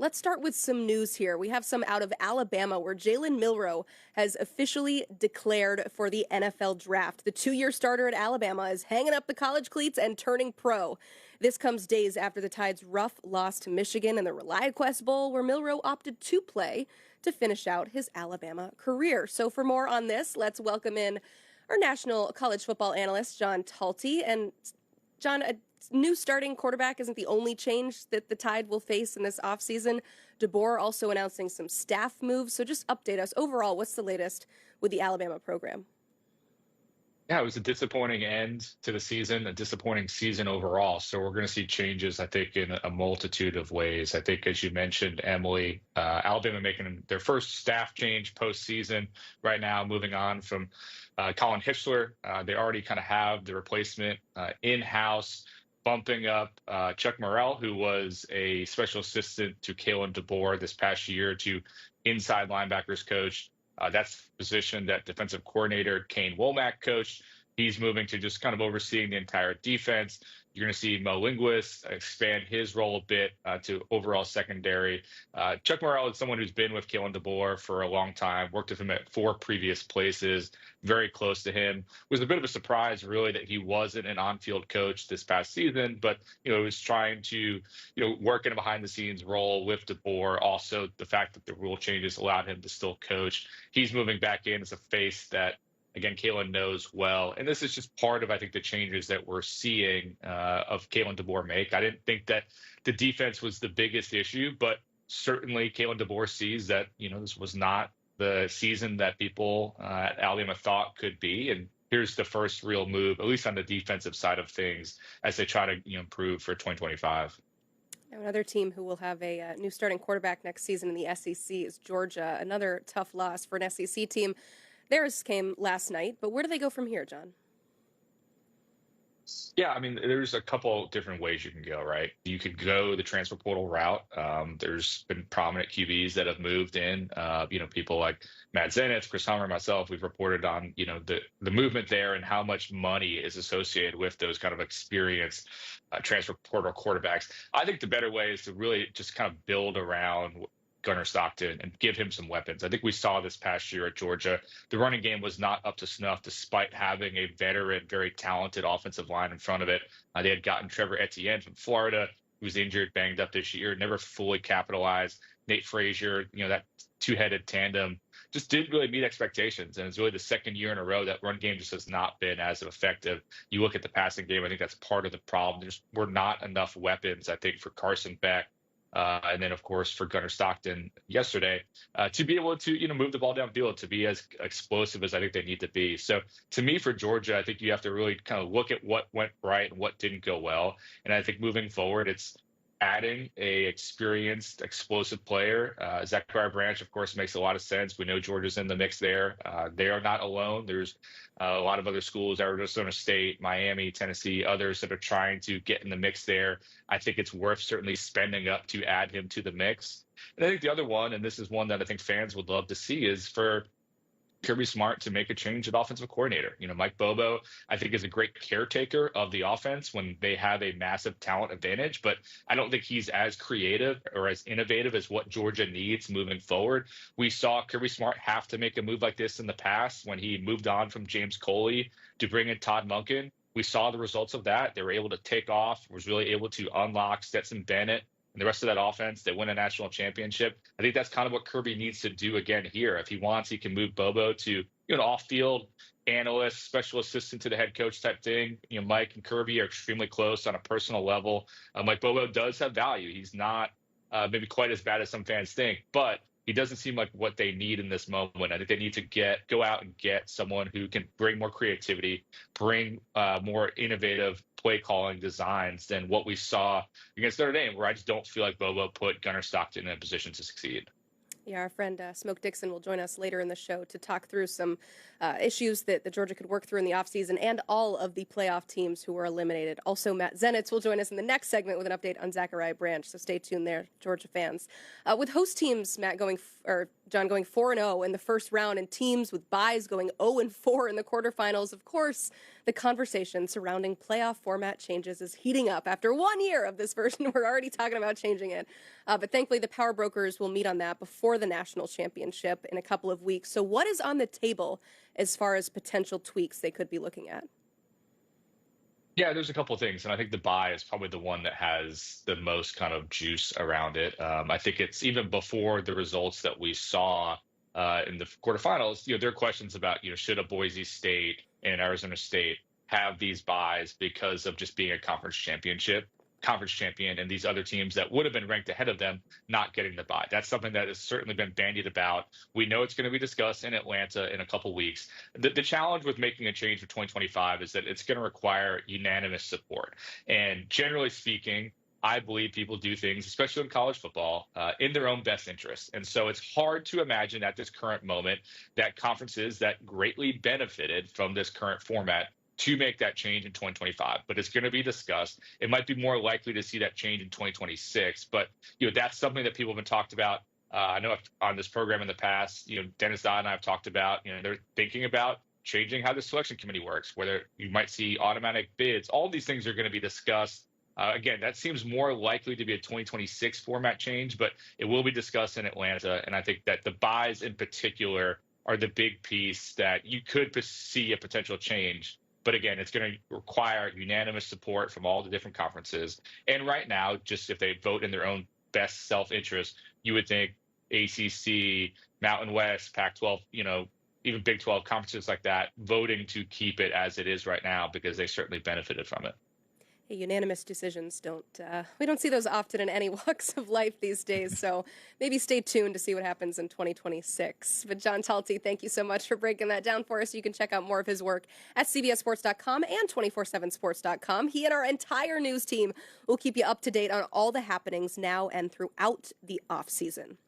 Let's start with some news here. We have some out of Alabama where Jalen Milroe has officially declared for the NFL draft. The two-year starter at Alabama is hanging up the college cleats and turning pro. This comes days after the Tide's rough loss to Michigan in the ReliaQuest Bowl, where Milroe opted to play to finish out his Alabama career. So for more on this, let's welcome in our national college football analyst, John Talty. And John, a new starting quarterback isn't the only change that the Tide will face in this offseason. DeBoer also announcing some staff moves. So just update us. Overall, what's the latest with the Alabama program? Yeah, it was a disappointing end to the season, a disappointing season overall. So we're going to see changes, I think, in a multitude of ways. I think, as you mentioned, Emily, Alabama making their first staff change postseason right now, moving on from Colin Hitchler. They already kind of have the replacement in-house, bumping up Chuck Morrell, who was a special assistant to Kalen DeBoer this past year, to inside linebackers coach. That's the position that defensive coordinator Kane Womack coached. He's moving to just kind of overseeing the entire defense. You're going to see Mo Linguist expand his role a bit to overall secondary. Chuck Morrell is someone who's been with Kalen DeBoer for a long time, worked with him at 4 previous places, very close to him. It was a bit of a surprise, really, that he wasn't an on-field coach this past season, but, he was trying to, work in a behind-the-scenes role with DeBoer. Also, the fact that the rule changes allowed him to still coach. He's moving back in as a face that, again, Kalen knows well. And this is just part of, I think, the changes that we're seeing of Kalen DeBoer make. I didn't think that the defense was the biggest issue, but certainly Kalen DeBoer sees that, this was not the season that people at Alabama thought could be. And here's the first real move, at least on the defensive side of things, as they try to improve for 2025. Now, another team who will have a new starting quarterback next season in the SEC is Georgia. Another tough loss for an SEC team. Theirs came last night, but where do they go from here, John? Yeah, I mean, there's a couple different ways you can go, right? You could go the transfer portal route. There's been prominent QBs that have moved in. People like Matt Zenitz, Chris Hummer, myself. We've reported on, the movement there and how much money is associated with those kind of experienced transfer portal quarterbacks. I think the better way is to really just kind of build around Gunnar Stockton and give him some weapons. I think we saw this past year at Georgia. The running game was not up to snuff despite having a veteran, very talented offensive line in front of it. They had gotten Trevor Etienne from Florida, who was injured, banged up this year, never fully capitalized. Nate Frazier, that two-headed tandem just didn't really meet expectations. And it's really the second year in a row that run game just has not been as effective. You look at the passing game, I think that's part of the problem. There were not enough weapons, I think, for Carson Beck. And then, of course, for Gunnar Stockton yesterday, to be able to, move the ball downfield, to be as explosive as I think they need to be. So to me, for Georgia, I think you have to really kind of look at what went right and what didn't go well. And I think moving forward, it's adding a experienced, explosive player. Zachariah Branch, of course, makes a lot of sense. We know Georgia's in the mix there. They are not alone. There's a lot of other schools, Arizona State, Miami, Tennessee, others that are trying to get in the mix there. I think it's worth certainly spending up to add him to the mix. And I think the other one, and this is one that I think fans would love to see, is for Kirby Smart to make a change at offensive coordinator. Mike Bobo, I think, is a great caretaker of the offense when they have a massive talent advantage, but I don't think he's as creative or as innovative as what Georgia needs moving forward. We saw Kirby Smart have to make a move like this in the past when he moved on from James Coley to bring in Todd Monken. We saw the results of that. They were able to take off, was really able to unlock Stetson Bennett and the rest of that offense. They win a national championship. I think that's kind of what Kirby needs to do again here. If he wants, he can move Bobo to off-field analyst, special assistant to the head coach type thing. Mike and Kirby are extremely close on a personal level. Mike Bobo does have value. He's not maybe quite as bad as some fans think, but he doesn't seem like what they need in this moment. I think they need to go out and get someone who can bring more creativity, bring more innovative play calling designs than what we saw against Notre Dame, where I just don't feel like Bobo put Gunnar Stockton in a position to succeed. Yeah, our friend Smoke Dixon will join us later in the show to talk through some issues that Georgia could work through in the offseason and all of the playoff teams who were eliminated. Also, Matt Zenitz will join us in the next segment with an update on Zachariah Branch, so stay tuned there, Georgia fans. With host teams, John, going 4-0 in the first round and teams with byes going 0-4 in the quarterfinals, of course, The conversation surrounding playoff format changes is heating up. After 1 year of this version, we're already talking about changing it. But thankfully, the power brokers will meet on that before the national championship in a couple of weeks. So, what is on the table as far as potential tweaks they could be looking at? Yeah, there's a couple of things, and I think the buy is probably the one that has the most kind of juice around it. I think it's even before the results that we saw in the quarterfinals. There are questions about, should a Boise State and Arizona State have these buys because of just being a conference champion, and these other teams that would have been ranked ahead of them not getting the buy. That's something that has certainly been bandied about. We know it's going to be discussed in Atlanta in a couple weeks. The challenge with making a change for 2025 is that it's going to require unanimous support. And generally speaking, I believe people do things, especially in college football, in their own best interest. And so it's hard to imagine at this current moment that conferences that greatly benefited from this current format to make that change in 2025, but it's going to be discussed. It might be more likely to see that change in 2026, but that's something that people have been talked about. I know on this program in the past, Dennis Dodd and I have talked about, they're thinking about changing how the selection committee works, whether you might see automatic bids. All these things are going to be discussed. Again, that seems more likely to be a 2026 format change, but it will be discussed in Atlanta. And I think that the buys in particular are the big piece that you could see a potential change. But again, it's going to require unanimous support from all the different conferences. And right now, just if they vote in their own best self-interest, you would think ACC, Mountain West, Pac-12, even Big 12 conferences like that, voting to keep it as it is right now because they certainly benefited from it. Unanimous decisions we don't see those often in any walks of life these days. So maybe stay tuned to see what happens in 2026. But John Talty, thank you so much for breaking that down for us. You can check out more of his work at CBSSports.com and 247sports.com. He and our entire news team will keep you up to date on all the happenings now and throughout the offseason.